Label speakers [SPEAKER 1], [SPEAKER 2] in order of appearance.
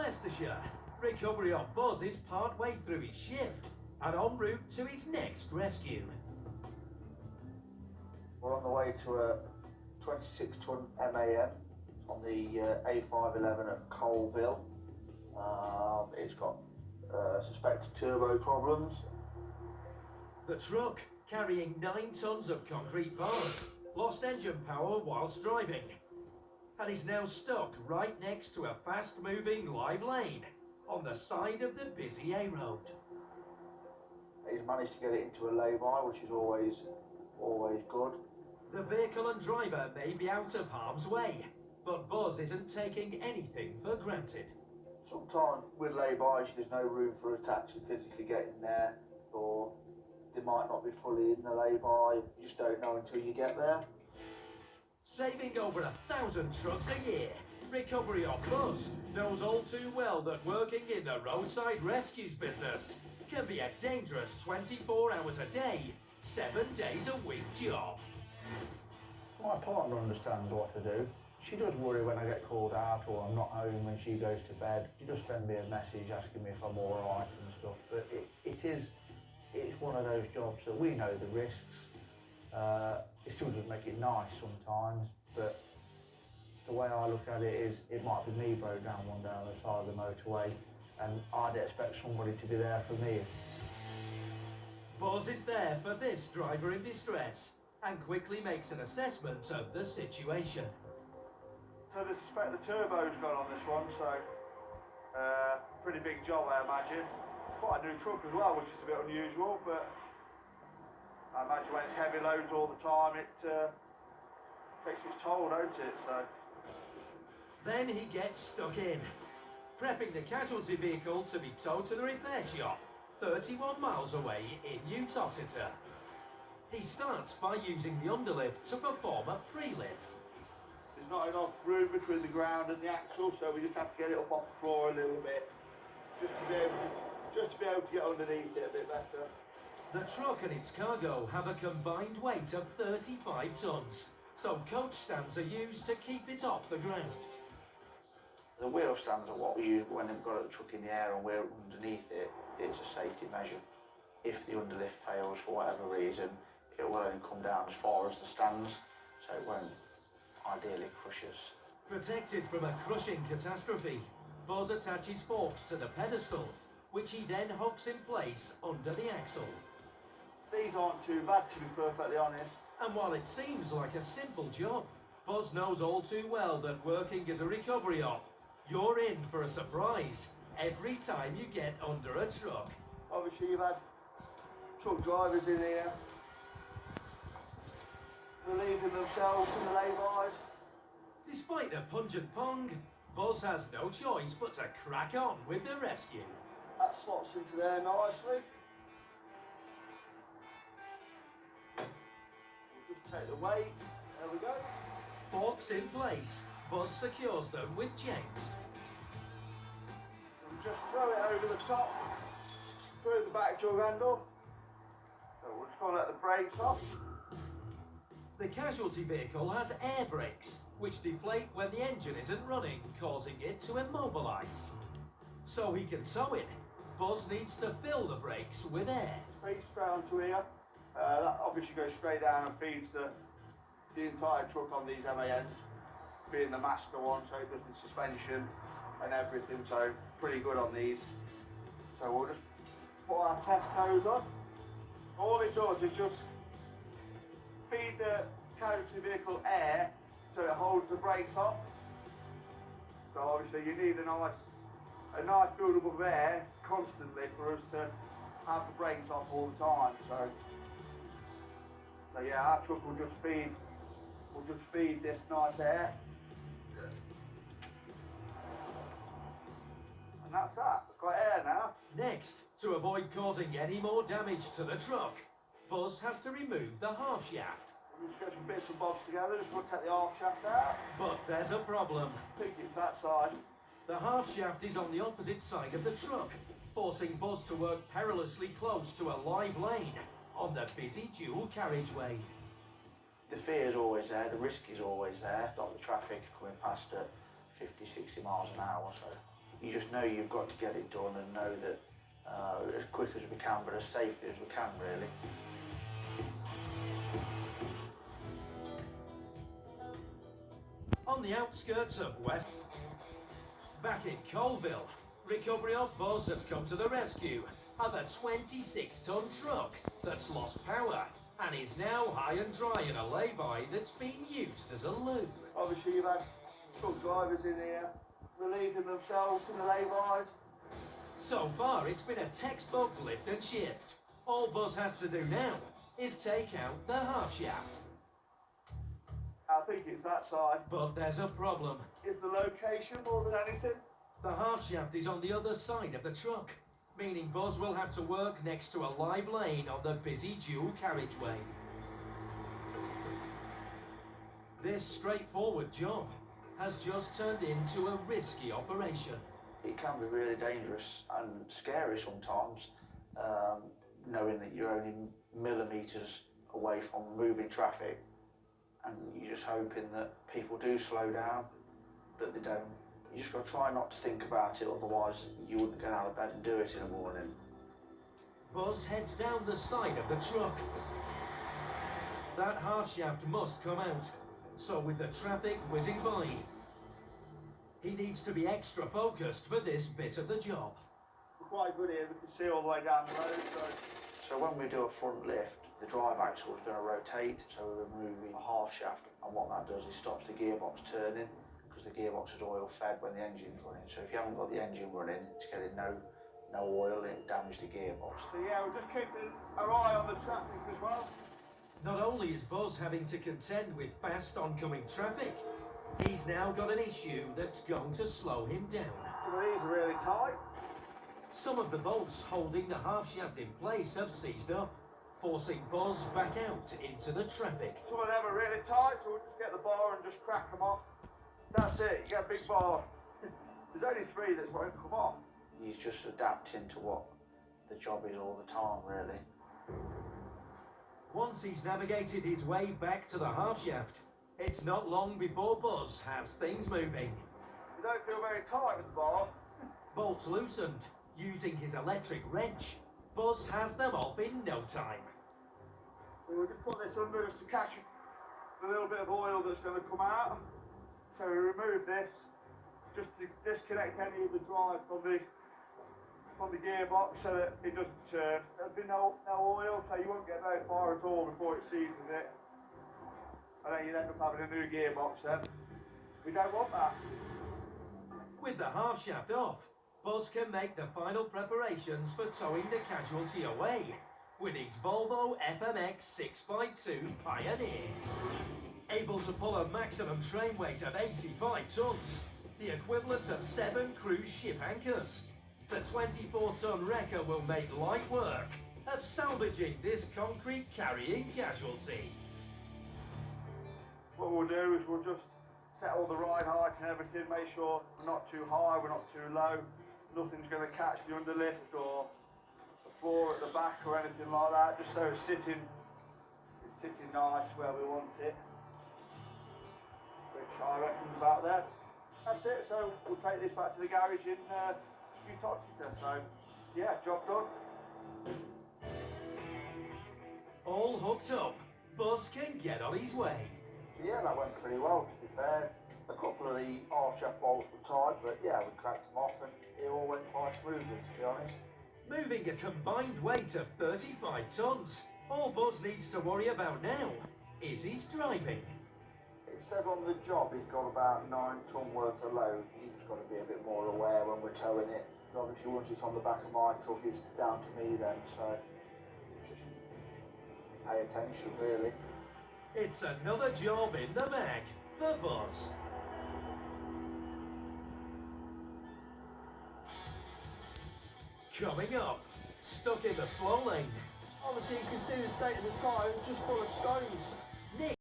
[SPEAKER 1] Leicestershire, recovery on Buzz is part way through his shift and en route to his next rescue.
[SPEAKER 2] We're on the way to a 26-ton MAN on the A511 at Colville. It's got suspected turbo problems.
[SPEAKER 1] The truck, carrying 9 tons of concrete bars, lost engine power whilst driving and is now stuck right next to a fast-moving live lane on the side of the busy A road.
[SPEAKER 2] He's managed to get it into a lay-by, which is always good.
[SPEAKER 1] The vehicle and driver may be out of harm's way, but Buzz isn't taking anything for granted.
[SPEAKER 2] Sometimes with lay-bys, there's no room for a taxi physically getting there, or they might not be fully in the lay-by. You just don't know until you get there.
[SPEAKER 1] Saving over 1,000 trucks a year, Recovery on Buzz knows all too well that working in the roadside rescues business can be a dangerous 24 hours a day, 7 days a week job.
[SPEAKER 3] My partner understands what to do. She does worry when I get called out or I'm not home when she goes to bed. She does send me a message asking me if I'm all right and stuff. But it's one of those jobs that we know the risks. It still doesn't make it nice sometimes, but the way I look at it is it might be me broke down one day on the side of the motorway and I'd expect somebody to be there for me.
[SPEAKER 1] Buzz is there for this driver in distress and quickly makes an assessment of the situation.
[SPEAKER 4] So they suspect the turbo's gone on this one, so pretty big job I imagine. Quite a new truck as well, which is a bit unusual, but I imagine when it's heavy loads all the time it takes its toll, don't it? So.
[SPEAKER 1] Then he gets stuck in, prepping the casualty vehicle to be towed to the repair shop 31 miles away in Uttoxeter. He starts by using the underlift to perform a pre-lift.
[SPEAKER 4] There's not enough room between the ground and the axle, so we just have to get it up off the floor a little bit, just to be able to get underneath it a bit better.
[SPEAKER 1] The truck and its cargo have a combined weight of 35 tons, so coach stands are used to keep it off the ground.
[SPEAKER 2] The wheel stands are what we use when we've got the truck in the air and we're underneath it. It's a safety measure. If the underlift fails for whatever reason, it will only come down as far as the stands, so it won't ideally crush us.
[SPEAKER 1] Protected from a crushing catastrophe, Buzz attaches forks to the pedestal, which he then hooks in place under the axle.
[SPEAKER 4] These aren't too bad, to be perfectly honest.
[SPEAKER 1] And while it seems like a simple job, Buzz knows all too well that working as a recovery op, you're in for a surprise every time you get under a truck.
[SPEAKER 4] Obviously you've had truck drivers in here relieving themselves in the lay-bys.
[SPEAKER 1] Despite the pungent pong, Buzz has no choice but to crack on with the rescue.
[SPEAKER 4] That slots into there nicely. We'll just take the weight, there we go.
[SPEAKER 1] Forks in place, Buzz secures them with chains.
[SPEAKER 4] And just throw it over the top, through the back jug handle. So we're just going to let the brakes off.
[SPEAKER 1] The casualty vehicle has air brakes, which deflate when the engine isn't running, causing it to immobilise. So he can tow it, Buzz needs to fill the brakes with air.
[SPEAKER 4] Straight down to here. That obviously goes straight down and feeds the entire truck on these MANs, being the master one, so it does the suspension and everything, so pretty good on these. So we'll just put our test hose on. All it does is just feed the casualty vehicle air so it holds the brakes off. So obviously you need a nice build-up of air constantly for us to have the brakes off all the time. So yeah, our truck will just feed this nice air. And that's that. It's got air now.
[SPEAKER 1] Next, to avoid causing any more damage to the truck, Buzz has to remove the half shaft.
[SPEAKER 4] We'll just get some bits and bobs together, just going to take the half shaft out.
[SPEAKER 1] But there's a problem.
[SPEAKER 4] I think it's that side.
[SPEAKER 1] The half shaft is on the opposite side of the truck, forcing Buzz to work perilously close to a live lane on the busy dual carriageway.
[SPEAKER 2] The fear is always there, the risk is always there. Got the traffic coming past at 50, 60 miles an hour, so you just know you've got to get it done and know that as quick as we can, but as safely as we can, really.
[SPEAKER 1] On the outskirts of West, back in Colville, Recovery of Buzz has come to the rescue of a 26-ton truck that's lost power and is now high and dry in a lay-by that's been used as a loo.
[SPEAKER 4] Obviously you've had truck drivers in here relieving themselves in the lay-bys.
[SPEAKER 1] So far, it's been a textbook lift and shift. All Buzz has to do now is take out the half shaft.
[SPEAKER 4] I think it's that side.
[SPEAKER 1] But there's a problem.
[SPEAKER 4] Is the location more than anything?
[SPEAKER 1] The half shaft is on the other side of the truck, meaning Buzz will have to work next to a live lane on the busy dual carriageway. This straightforward job has just turned into a risky operation.
[SPEAKER 2] It can be really dangerous and scary sometimes, knowing that you're only millimetres away from moving traffic, and you're just hoping that people do slow down, but they don't. You just got to try not to think about it, otherwise you wouldn't get out of bed and do it in the morning.
[SPEAKER 1] Buzz heads down the side of the truck. That half shaft must come out, so with the traffic whizzing by, he needs to be extra focused for this bit of the job.
[SPEAKER 4] We're quite good here, we can see all the way down the road.
[SPEAKER 2] So when we do a front lift, the drive axle is going to rotate, so we're removing a half shaft, and what that does is stops the gearbox turning, because the gearbox is oil fed when the engine's running. So if you haven't got the engine running, it's getting no oil, it damages the gearbox.
[SPEAKER 4] So yeah, we're just keeping our eye on the traffic as well.
[SPEAKER 1] Not only is Buzz having to contend with fast oncoming traffic, he's now got an issue that's going to slow him down.
[SPEAKER 4] Some of these are really tight.
[SPEAKER 1] Some of the bolts holding the half shaft in place have seized up, forcing Buzz back out into the traffic.
[SPEAKER 4] Some of them are really tight, so we'll just get the bar and just crack them off. That's it, you get a big bar. There's only 3 that won't come off.
[SPEAKER 2] He's just adapting to what the job is all the time, really.
[SPEAKER 1] Once he's navigated his way back to the half shaft, it's not long before Buzz has things moving.
[SPEAKER 4] You don't feel very tight with the bar.
[SPEAKER 1] Bolts loosened, using his electric wrench, Buzz has them off in no time.
[SPEAKER 4] We'll just put this under just to catch the little bit of oil that's going to come out. So we remove this just to disconnect any of the drive from the gearbox so that it doesn't turn. There'll be no oil, so you won't get very far at all before it seizes it. And then you'd end up having a new gearbox then. We don't want that.
[SPEAKER 1] With the half shaft off, Buzz can make the final preparations for towing the casualty away with his Volvo FMX 6x2 Pioneer. Able to pull a maximum train weight of 85 tons, the equivalent of 7 cruise ship anchors, the 24-ton wrecker will make light work of salvaging this concrete carrying casualty.
[SPEAKER 4] What we'll do is we'll just set all the ride height and everything, make sure we're not too high, we're not too low, nothing's going to catch the underlift or the floor at the back or anything like that, just so it's sitting nice where we want it, which I reckon's about there. That's it, so we'll take this back to the garage in Utah. So yeah, job done.
[SPEAKER 1] All hooked up, Buzz can get on his way.
[SPEAKER 3] So yeah, that went pretty well, to be fair. A couple of the half shaft bolts were tight, but yeah, we cracked them off and it all went quite smoothly, to be honest.
[SPEAKER 1] Moving a combined weight of 35 tons, all Buzz needs to worry about now is his driving.
[SPEAKER 3] It said on the job he's got about 9 ton worth of load. He's just got to be a bit more aware when we're towing it. And obviously once it's on the back of my truck, it's down to me then, so just pay attention really.
[SPEAKER 1] It's another job in the bag for Buzz. Coming up, stuck in the slow lane.
[SPEAKER 4] Obviously you can see the state of the tyre, it's just full of stones.